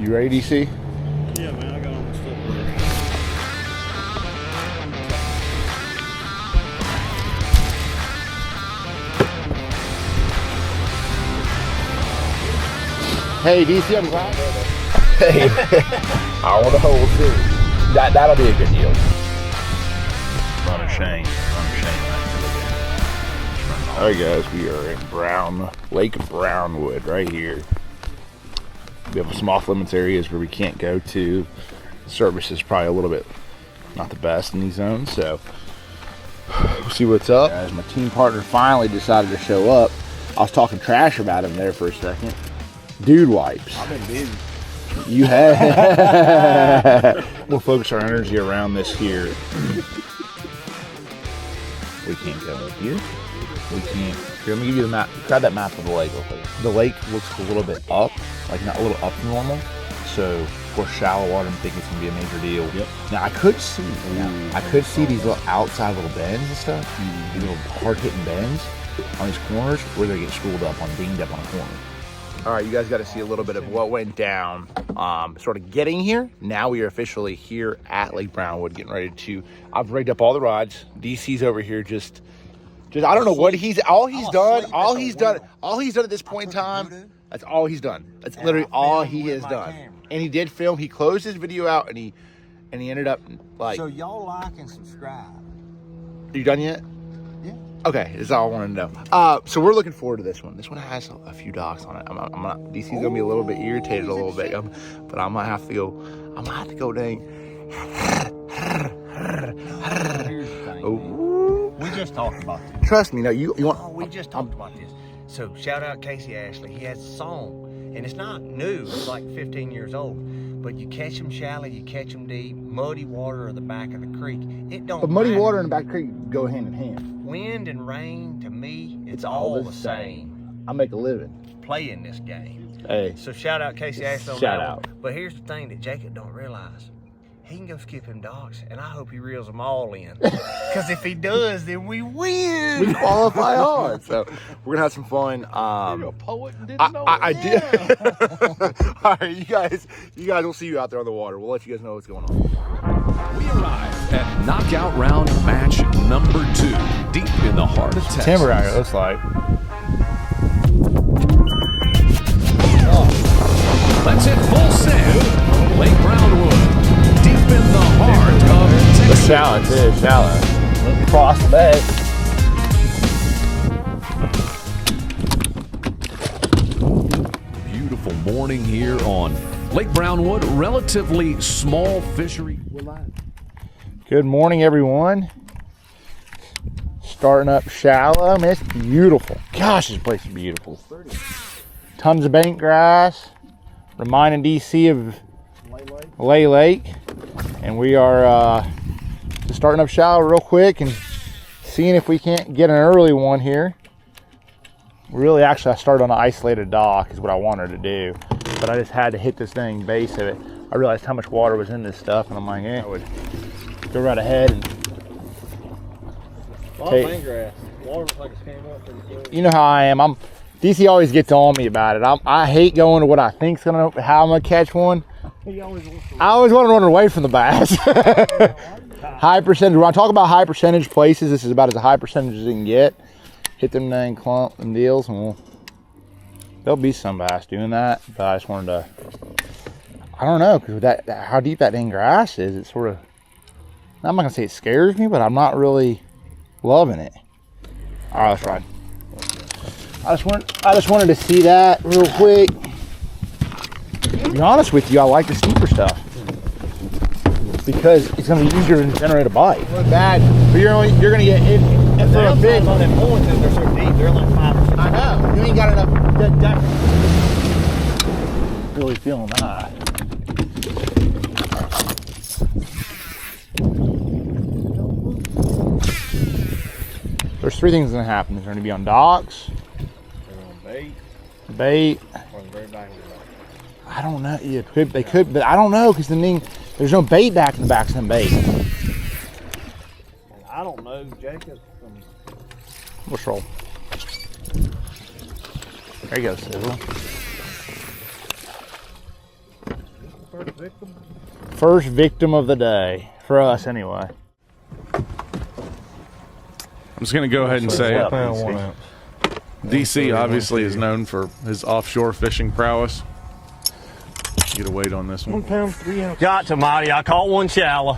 You ready, DC? Yeah, man, I got all my stuff ready. Hey, DC, I'm glad. Hey, I want to hold too. That'll be a good deal. Not a shame. All right, guys, we are in Lake Brownwood right here. We have some off limits areas where we can't go to. Service is probably a little bit not the best in these zones, so we'll see what's up. Guys, my team partner finally decided to show up. I was talking trash about him there for a second. Dude wipes. I've been busy. You have. We'll focus our energy around this here. We can't go up here. We can't. Here, let me give you the map. Grab that map of the lake real quick. The lake looks a little bit up, like not a little up normal. So for shallow water, I'm thinking it's gonna be a major deal. Yep. Now I could see these little outside little bends and stuff, these little hard hitting bends on these corners where they get schooled up on, dinged up on a corner. All right, you guys got to see a little bit of what went down sort of getting here. Now we are officially here at Lake Brownwood, getting ready to, I've rigged up all the rods. DC's over here just I don't know what all he's done at this point in time. That's all he's done. That's literally all he has done. And he did film. He closed his video out and he ended up like. So y'all like and subscribe. Are you done yet? Yeah. Okay, that's all I wanted to know. So we're looking forward to this one. This one has a few docks on it. DC's gonna be a little bit irritated a little bit, but I might have to go. I'm gonna have to go dang. Here's the thing, Oh. man. We just talked about this. Trust me. No, you want. Oh, we just talked about this. So shout out Casey Ashley. He has a song, and it's not new. It's like 15 years old. But you catch them shallow, you catch them deep, muddy water or the back of the creek. It don't. But muddy matter. water and the back creek go hand in hand. Wind and rain, to me, it's all the same. I make a living. Playing this game. Hey. So shout out Casey Ashley. Shout out. But here's the thing that Jacob don't realize. He can go skip him docks, and I hope he reels them all in. Because if he does, then we win. We qualify hard. So we're gonna have some fun. You're a poet and didn't know I it. did. All right, you guys, we'll see you out there on the water. We'll let you guys know what's going on. We arrive at knockout round match number 2, deep in the heart of Texas. Timber out here, it looks like. Let's hit full send. Lake Brownwood, deep in the heart of Texas. It's shallow too, shallow. Across the bay. Beautiful morning here on Lake Brownwood, relatively small fishery. Good morning, everyone. Starting up shallow. Man, it's beautiful. Gosh, this place is beautiful. Tons of bank grass. Reminding DC of Lay Lake. And we are just starting up shallow real quick and seeing if we can't get an early one here. Really, actually, I started on an isolated dock is what I wanted to do. But I just had to hit this dang base of it. I realized how much water was in this stuff, and I'm like, I would go right ahead and take. Grass. Water like it's came up pretty good. You know how I am. DC always gets on me about it. I hate going to what I think's how I'm gonna catch one. He always wants to. I always want to run away from the bass. High percentage. When I talk about high percentage places, this is about as a high percentage as you can get. Hit them dang clump and deals, and there'll be some bass doing that. But I just wanted to. I don't know, because that how deep that dang grass is, it sort of. I'm not gonna say it scares me, but I'm not really loving it. All right, let's ride. I just wanted to see that real quick. To be honest with you, I like the steeper stuff because it's going to be easier to generate a bite. Not bad. But you're going to get it for a big. On them points, they're so deep. They're like 5%. I know. You ain't got enough. Really feeling that. There's 3 things going to happen. They're going to be on docks. Bait. Or the very back of the boat. I don't know. Yeah, they could, but I don't know because there's no bait back in the backs of them bait. I don't know, Jacob. Let's roll. There you go, Sizzle. First victim of the day. For us, anyway. I'm just going to go ahead and say DC obviously is known for his offshore fishing prowess. Get a weight on this one. 1 pound, 3 ounces. Got to, Mighty. I caught one shallow.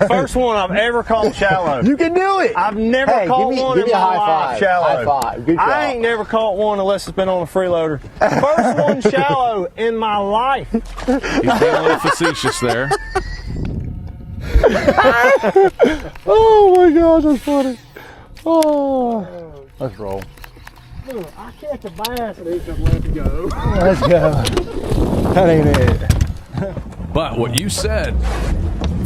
First one I've ever caught shallow. You can do it. I've never caught one in my life shallow. High five. Good job. I ain't never caught one unless it's been on a freeloader. First one shallow in my life. He's being a little facetious there. Oh my gosh, that's funny. Oh, let's roll. Look, I catch a bass and he's just let it go. Let's go. That ain't it. But what you said,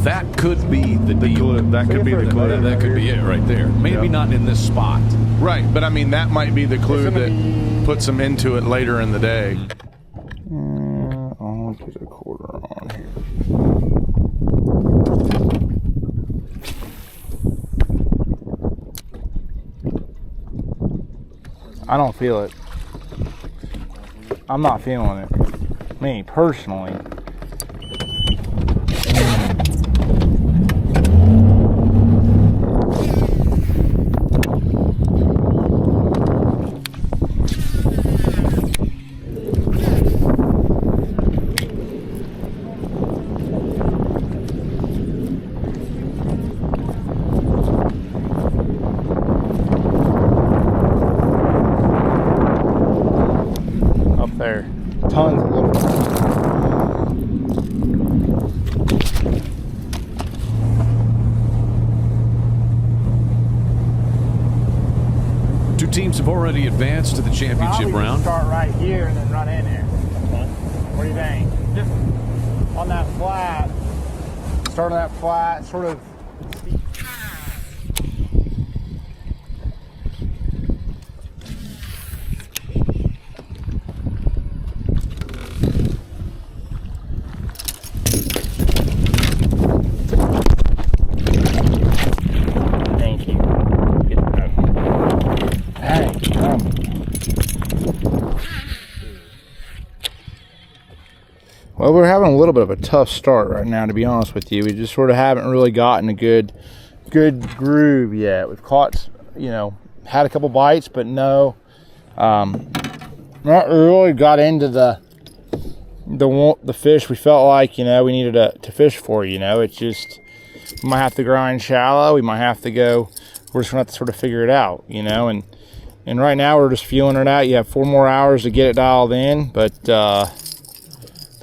that could be the deal. That could be the clue. That could be it right there. Maybe not in this spot. Right, but I mean, that might be the clue that puts him into it later in the day. I'll put a quarter on here. I don't feel it. I'm not feeling it. Me, personally. There. Tons of little ones. Two teams have already advanced to the championship round. Start right here and then run in there. What do you think? Just on that flat. Start on that flat, sort of. Well, we're having a little bit of a tough start right now, to be honest with you. We just sort of haven't really gotten a good groove yet. We've caught, had a couple bites, but no, not really got into the fish we felt like, we needed to fish for. It's just, we might have to grind shallow. We might have to go, we're just gonna have to sort of figure it out, and right now we're just feeling it out. You have 4 more hours to get it dialed in, but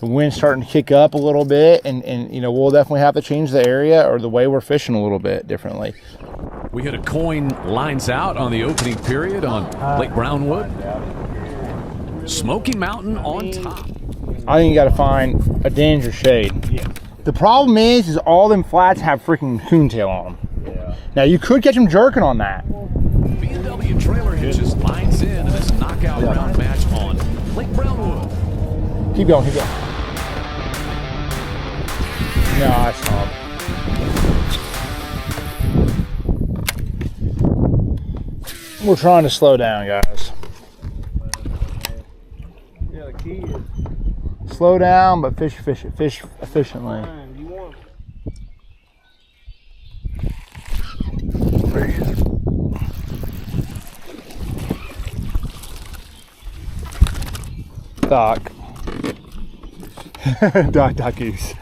the wind's starting to kick up a little bit, and we'll definitely have to change the area or the way we're fishing a little bit differently. We hit a coin lines out on the opening period on Lake Brownwood. Smoky Mountain on top. I think you got to find a danger shade. Yeah. The problem is all them flats have freaking coontail on them. Yeah. Now you could catch them jerking on that. B&W Trailer Hitches lines in this knockout round match on Lake Brownwood. Keep going, keep going. No, I saw him. We're trying to slow down, guys. Yeah, the key is slow down, but fish efficiently. Doc. Doc Goose.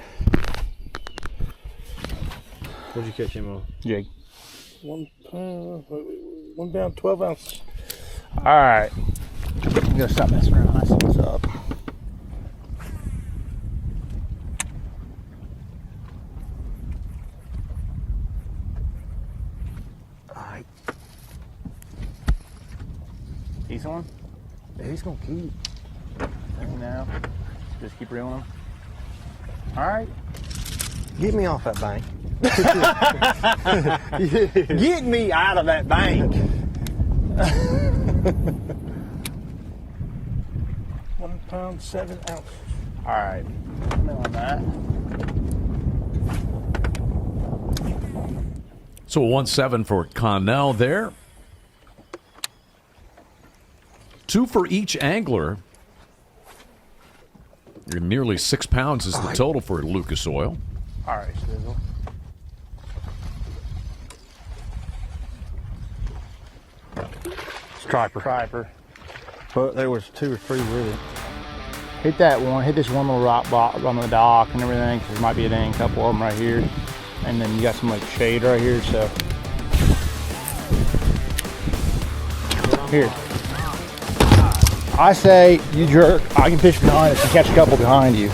What'd you catch him on? Jig. 1 pound, 12 ounces. All right. I'm gonna stop messing around. I see what's up. All right. He's on? Yeah, he's gonna keep. Now, just keep reeling them. All right. Get me off that bank. Get me out of that bank. 1 pound, 7 ounces. All right. Come in on that. So a 1-7 for Connell there. 2 for each angler. Nearly 6 pounds is the total for Lucas Oil. All right, Sizzle. Striper. But there was 2 or 3 with it. Hit that one. Hit this one little rock bottom on the dock and everything. 'Cause there might be a dang couple of them right here. And then you got some like shade right here. So here, I say you jerk. I can fish behind us and catch a couple behind you.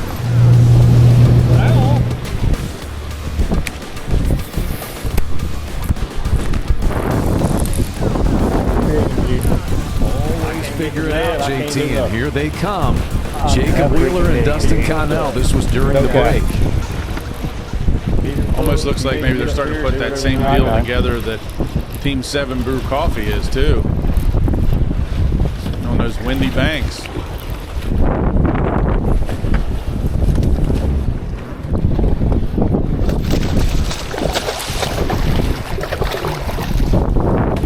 Figure it out, JT, and here they come. Jacob Wheeler and Dustin Connell. This was during the break. Almost looks like maybe they're starting to put that same deal together that Team 7 Brew Coffee is too. On those windy banks.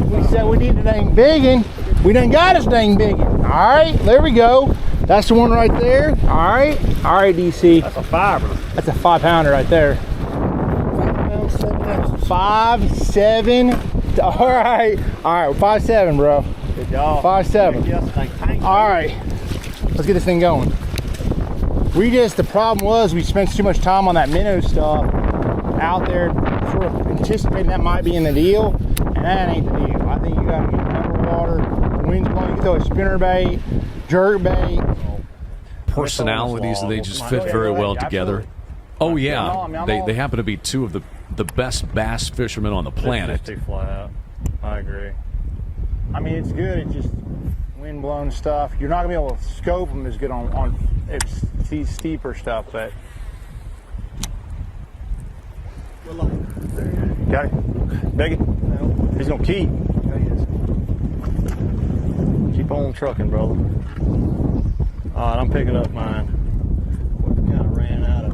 We said we need a dang biggin. We done got us dang biggin. All right, there we go. That's the one right there. All right, DC. That's a 5. That's a 5-pounder right there. 5'7". All right, 5'7", bro. Good job. 5'7". All right, let's get this thing going. The problem was we spent too much time on that minnow stuff out there, sort of anticipating that might be in the deal, and that ain't the deal. I think you gotta get underwater, wind's blowing, you can throw a spinner bait, jerk bait. Personalities, they just fit very well together. Oh yeah, they happen to be 2 of the best bass fishermen on the planet. It's just too flat. I agree. I mean, it's good. It's just wind blown stuff. You're not gonna be able to scope them as good on it's steeper stuff, but. Got it. Beg it. He's gonna keep. Keep on trucking, brother. All right, I'm picking up mine. We kind of ran out of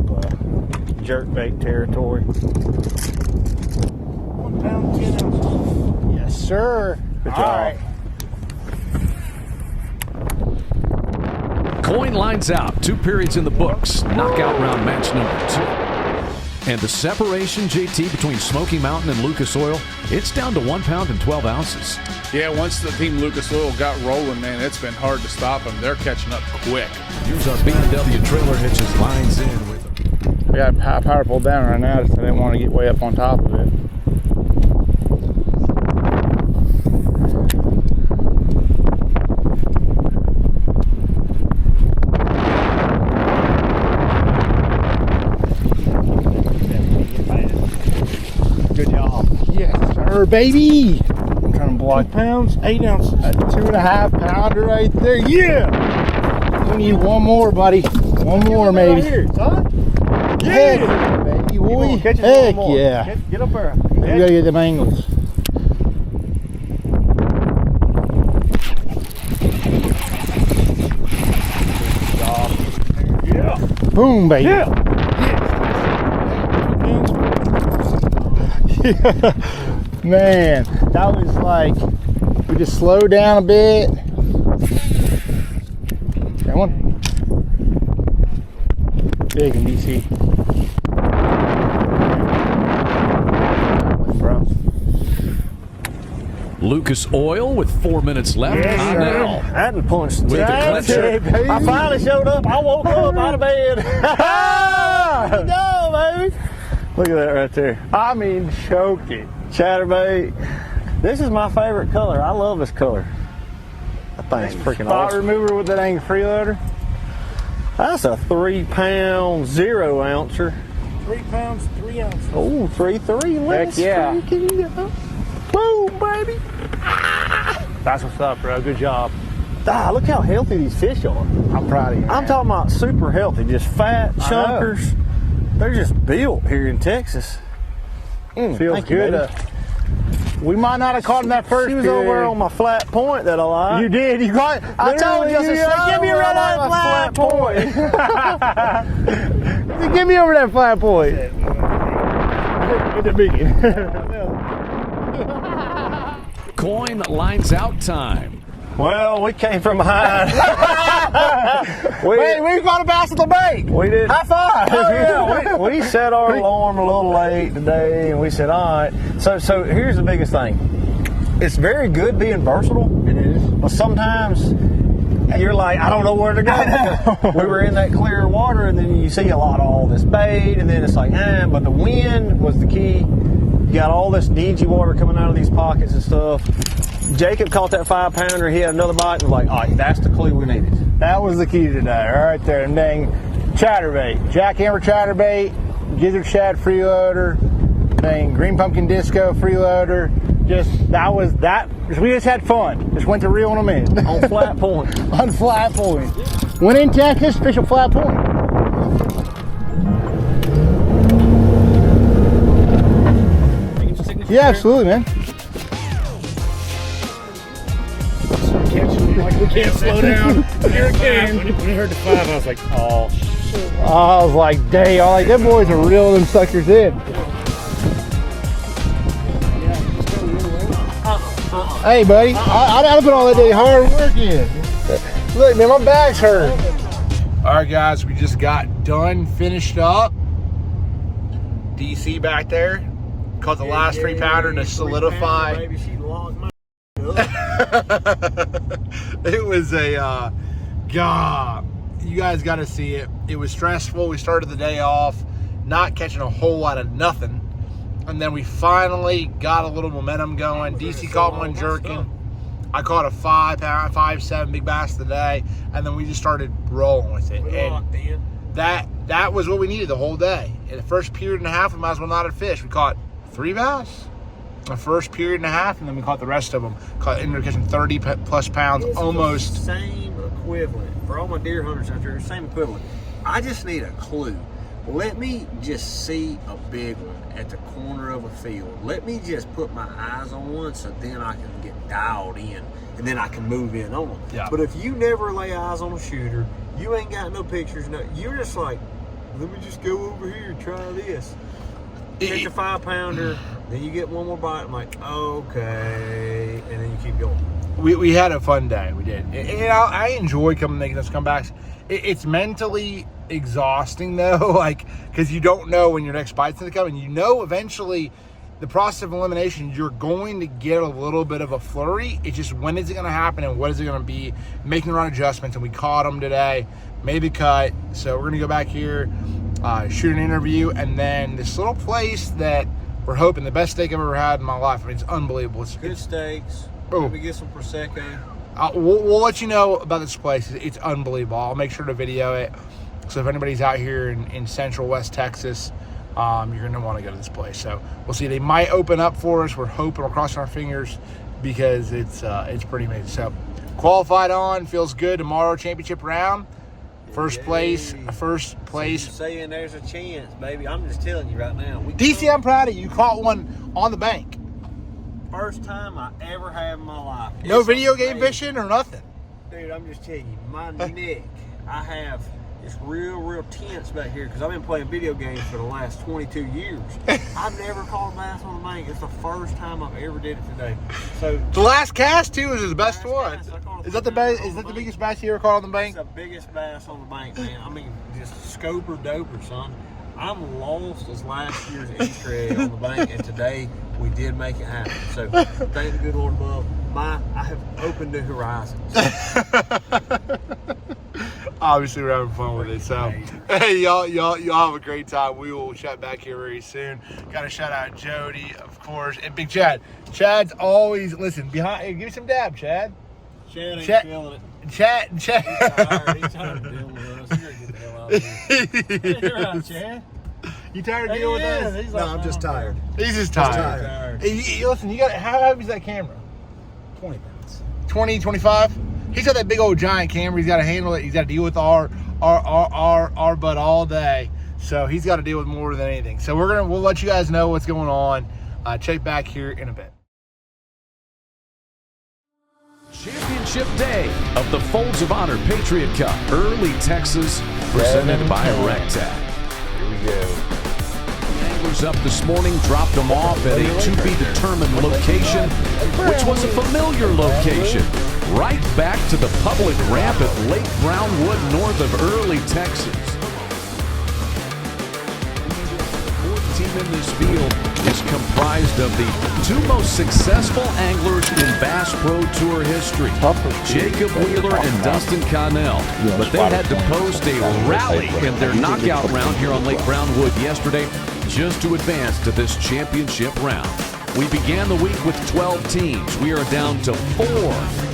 jerkbait territory. 1 pound, 10 ounces. Yes, sir. Good All job. right. Coin lines out. 2 periods in the books. Knockout round match number 2. And the separation, JT, between Smoky Mountain and Lucas Oil, it's down to 1 pound and 12 ounces. Yeah, once the Team Lucas Oil got rolling, man, it's been hard to stop them. They're catching up quick. Here's our BMW trailer hitches lines in with them. We got power pulled down right now, so I didn't want to get way up on top of it. Good job. Yes, sir, baby. I'm trying to block 2 pounds, 8 ounces. a 2.5 pounder right there. Yeah. We need one more, buddy. One more, maybe. Right here, son. Heck, baby boy. Catch it Heck one more. yeah. Get up there. We gotta get them angles. Yeah. Boom, baby. Yeah. Man, that was like, we just slowed down a bit. That one. Big in DC. Bro. Lucas Oil with 4 minutes left. Yes, sir. Connell That done punched. with the That's clincher. it, baby. I finally showed up. I woke up out of bed. Go, baby. Look at that right there. I mean, choke it. Chatterbait. This is my favorite color. I love this color. That thing's freaking Spot awesome. remover with that dang freeloader. That's a 3 pound 0 ouncer. 3 pounds, 3 ounces. Oh, 3.3. Let's yeah. freaking go. Boom, baby. That's what's up, bro. Good job. Ah, look how healthy these fish are. I'm proud of you, man. I'm talking about super healthy, just fat I know. chunkers. They're just built here in Texas. Feels thank you, good. baby. We might not have caught him that first She was period. over on my flat point that I like. You did. You got. I told you, I said, give me a red that flat point. Give me over that flat point. Get the biggie. Coin lines out time. Well, we came from behind. We caught a bass at the bank. We did. High five. Oh, yeah, we set our alarm a little late today, and we said, all right. So here's the biggest thing. It's very good being versatile. It is. But sometimes you're like, I don't know where to go. We were in that clear water, and then you see a lot of all this bait, and then it's like, but the wind was the key. You got all this dingy water coming out of these pockets and stuff. Jacob caught that 5-pounder. He had another bite and was like, all right, that's the clue we needed. That was the key today, right there. And dang, chatterbait, jackhammer chatterbait, gizzard shad freeloader, dang, green pumpkin disco freeloader. We just had fun. Just went to reeling them in. On flat point. On flat point. Went in Texas, fish a flat point. Yeah, absolutely, man. We can't slow down. Here it came. When we heard the 5, I was like, oh, shit. I was like, dang, them boys are reeling them suckers in. Hey, buddy, I put all that day hard work in. Look, man, my back's hurt. All right, guys, we just got finished up. DC back there. Caught the last 3-pounder to solidify. Baby, she locked my It was a, God, you guys got to see it. It was stressful. We started the day off not catching a whole lot of nothing. And then we finally got a little momentum going. DC caught one jerking. I caught a 5-pound, 5.7 big bass today. And then we just started rolling with it. And that was what we needed the whole day. In the first period and a half, we might as well not have fished. We caught 3 bass. The first period and a half, and then we caught the rest of them. Ended up catching 30 plus pounds, almost. The same equivalent. For all my deer hunters out there, same equivalent. I just need a clue. Let me just see a big one at the corner of a field. Let me just put my eyes on one so then I can get dialed in and then I can move in on them. Yeah. But if you never lay eyes on a shooter, you ain't got no pictures, you're just like, let me just go over here and try this. Catch a 5-pounder, then you get one more bite. I'm like, okay, and then you keep going. We had a fun day. We did. And I enjoy making those comebacks. It's mentally exhausting though, like, because you don't know when your next bite's gonna come, and you know eventually the process of elimination, you're going to get a little bit of a flurry. It's just when is it gonna happen and what is it gonna be, making the right adjustments. And we caught them today, made the cut. So we're gonna go back here, shoot an interview, and then this little place that we're hoping, the best steak I've ever had in my life. I mean, it's unbelievable. Good steaks. Oh. Maybe get some Prosecco. We'll let you know about this place. It's unbelievable. I'll make sure to video it. So if anybody's out here in central West Texas, you're going to want to go to this place. So we'll see. They might open up for us. We're hoping. We're crossing our fingers because it's pretty amazing. So qualified on. Feels good. Tomorrow, championship round. First place. Saying there's a chance, baby. I'm just telling you right now. DC, I'm proud of you. You caught one on the bank. First time I ever have in my life. No video game fishing or nothing. Dude, I'm just telling you, my neck, I have it's real tense back here because I've been playing video games for the last 22 years. I've never caught a bass on the bank. It's the first time I've ever did it today. So the last cast too is the best one. Is that the best? Is that the bank. biggest bass you ever caught on the bank? It's the biggest bass on the bank, man. I mean, just scoper doper, son. I'm lost as last year's Easter egg on the bank, and today we did make it happen. So thank the good Lord above. I have opened new horizons. Obviously, we're having fun with it. So, hey, y'all have a great time. We will chat back here very soon. Got to shout out Jody, of course, and Big Chad. Chad's always behind. Hey, give me some dab, Chad. Chad ain't feeling it. Chad. He's tired of dealing with us. He's ready to get the hell out of here. You're right, Chad. You tired of dealing with us? He's like, No, I'm just tired. He's just tired. Hey, listen, you got how heavy is that camera? 20 pounds. 20, 25? He's got that big old giant camera. He's got to handle it. He's got to deal with our butt all day. So he's got to deal with more than anything. So we'll let you guys know what's going on. Check back here in a bit. Championship day of the Folds of Honor Patriot Cup, early Texas, presented by Rectech. Here we go. Anglers up this morning dropped them off at a to-be-determined location, which was a familiar location. right back to the public ramp at Lake Brownwood, north of Early, Texas. The fourth team in this field is comprised of the two most successful anglers in Bass Pro Tour history, Jacob Wheeler and Dustin Connell. But they had to post a rally in their knockout round here on Lake Brownwood yesterday just to advance to this championship round. We began the week with 12 teams. We are down to 4,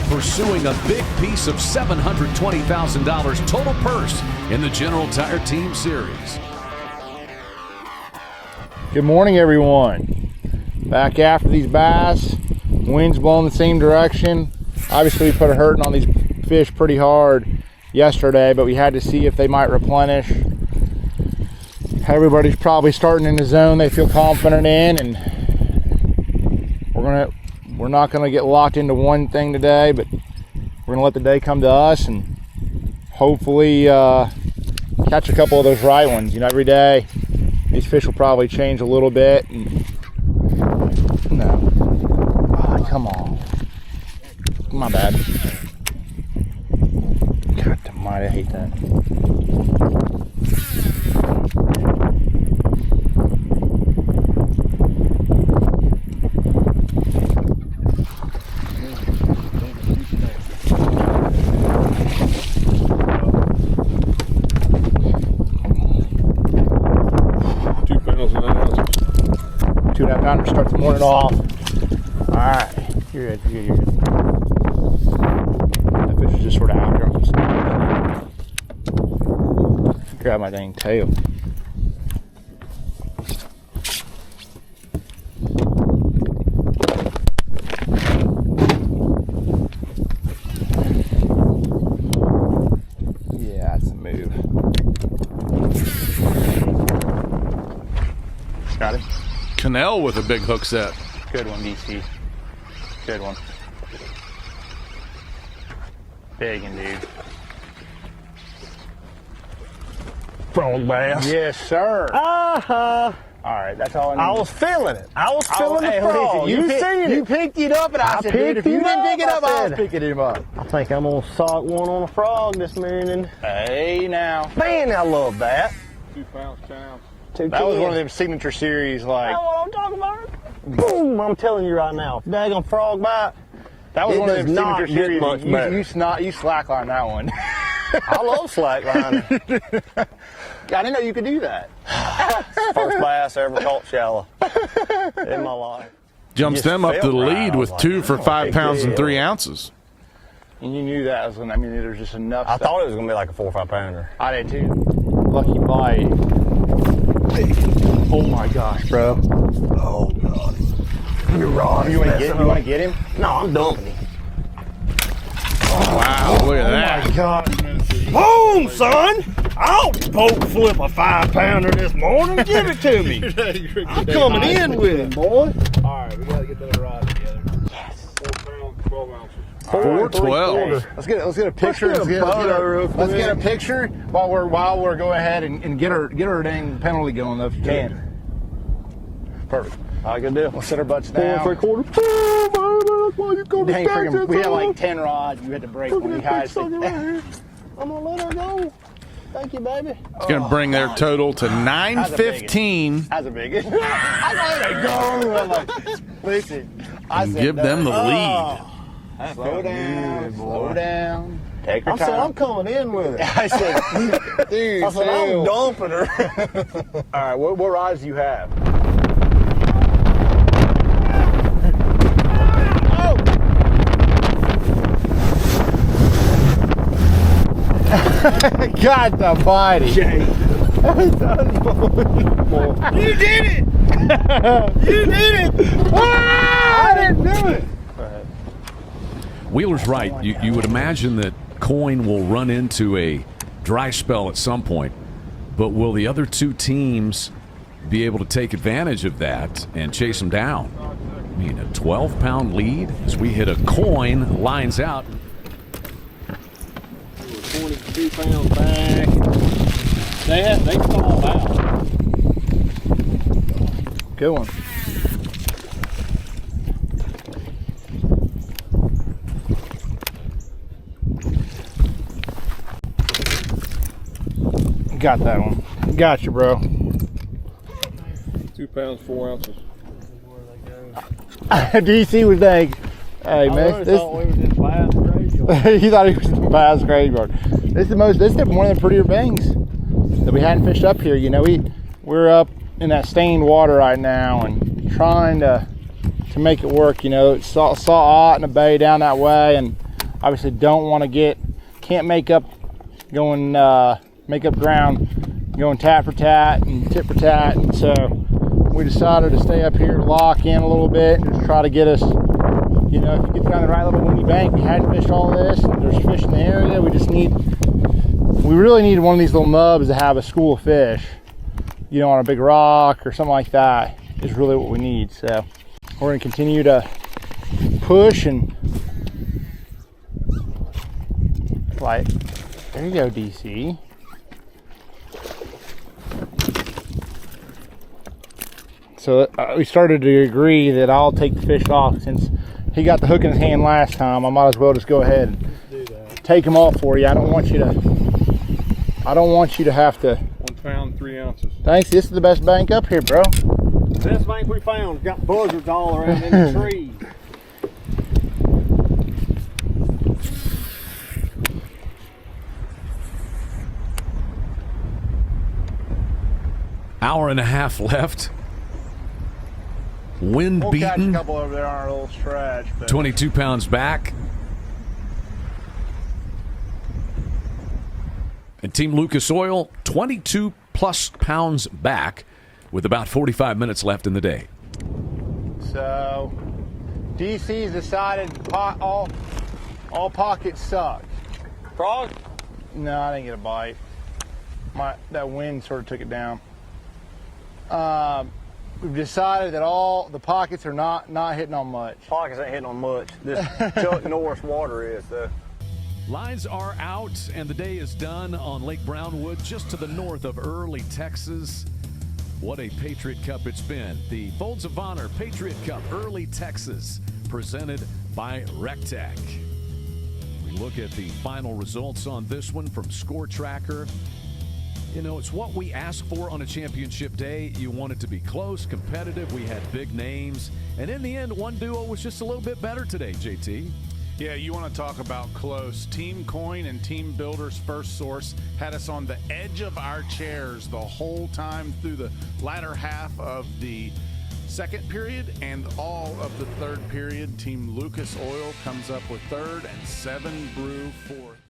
pursuing a big piece of $720,000 total purse in the General Tire Team Series. Good morning, everyone. Back after these bass. Wind's blowing the same direction. Obviously, we put a hurting on these fish pretty hard yesterday, but we had to see if they might replenish. Everybody's probably starting in the zone they feel confident in, and we're not gonna get locked into one thing today, but we're gonna let the day come to us and hopefully catch a couple of those right ones. You know, every day these fish will probably change a little bit. And, no. Oh, come on. My bad. God almighty, I hate that. Start the morning off. All right, you're good. That fish is just sort of out here. Grab my dang tail. Yeah, that's a move. Got it. Cannell with a big hook set. Good one, DC. Good one. Big indeed. Frog bass. Yes, sir. Uh-huh. All right, that's all I need. I was feeling it. I was feeling the frog. You seen it. You picked it up, and I said, dude, if you didn't pick it up, I was picking him up. I think I'm going to sock one on a frog this morning. Hey, now. Man, I love that. 2 pounds, pounds. That was one of them signature series, like. That's what I'm talking about. Boom! I'm telling you right now, daggone frog bite. That was one of them signature series. Much you slackline that one. I love slacklining. I didn't know you could do that. First bass I ever caught shallow in my life. Jumps them up to the lead with 2 for 5 pounds and 3 ounces. And you knew that was when, I mean, there's just enough I stuff. thought it was going to be like a 4 or 5 pounder. I did too. Lucky bite. Oh my gosh, bro. Oh, God. Your rod You want to get him? No, I'm dumping him. Wow, look at that. Oh my God. Boom, son! I'll boat flip a 5 pounder this morning. Give it to me. I'm coming in with it, boy. All right, we got to get that rod together. Yes. 4 pounds, 12 ounces. 412. Let's get a picture. Let's get a picture while we're going ahead and get our dang penalty going if you can. Perfect. All right, good deal. We'll set our butts down. 4 3/4. Dang, freaking, we had like 10 rods. You had to break one. You guys. I'm gonna let her go. Thank you, baby. It's going to bring their total to 915. That's a big one. I let her go. Listen, I said Give them the lead. Slow down. Slow down. Take your I time. said I'm coming in with it. I said, dude, I said I'm dumping her. All right, what rods do you have? Oh! God the body. That's unbelievable. You did it! You did it! Ah, I didn't do it. Wheeler's right. You would imagine that Coyne will run into a dry spell at some point, but will the other two teams be able to take advantage of that and chase them down? I mean, a 12-pound lead as we hit a Coyne, lines out. 22 pounds back. They fall out. Good one. Got that one. Got you, bro. 2 pounds, 4 ounces. DC was dang. Hey, man. This, thought we was in Bass Graveyard. he thought he was in the Bass Graveyard. This is one of the prettier banks that we hadn't fished up here. You know, we're up in that stained water right now and trying to make it work. You know, it's saw out in the bay down that way, and obviously can't make up ground going tat for tat and tit for tat, and so we decided to stay up here, lock in a little bit, and just try to get us, you know, if you get down the right little windy bank. We hadn't fished all this, and there's fish in the area. We really need one of these little nubs to have a school of fish, you know, on a big rock or something like that is really what we need. So we're going to continue to push and like, there you go, DC. So we started to agree that I'll take the fish off. Since he got the hook in his hand last time, I might as well just go ahead and take him off for you. I don't want you to have to. 1 pound, 3 ounces. Thanks. This is the best bank up here, bro. This bank we found got buzzards all around in the trees. Hour and a half left. Wind We'll catch a beaten. couple over there on our little stretch. But 22 pounds back. And Team Lucas Oil, 22 plus pounds back with about 45 minutes left in the day. So DC's decided all pockets suck. Frog? No, I didn't get a bite. That wind sort of took it down. We've decided that all the pockets are not hitting on much. Pockets ain't hitting on much. This Chuck Norris water is, though. Lines are out, and the day is done on Lake Brownwood, just to the north of Early, Texas. What a Patriot Cup it's been. The Folds of Honor Patriot Cup, Early, Texas, presented by RecTech. We look at the final results on this one from Score Tracker. You know, it's what we ask for on a championship day. You want it to be close, competitive. We had big names. And in the end, one duo was just a little bit better today, JT. Yeah, you want to talk about close. Team Coin and Team Builders First Source had us on the edge of our chairs the whole time through the latter half of the second period and all of the third period. Team Lucas Oil comes up with third and 7 Brew fourth.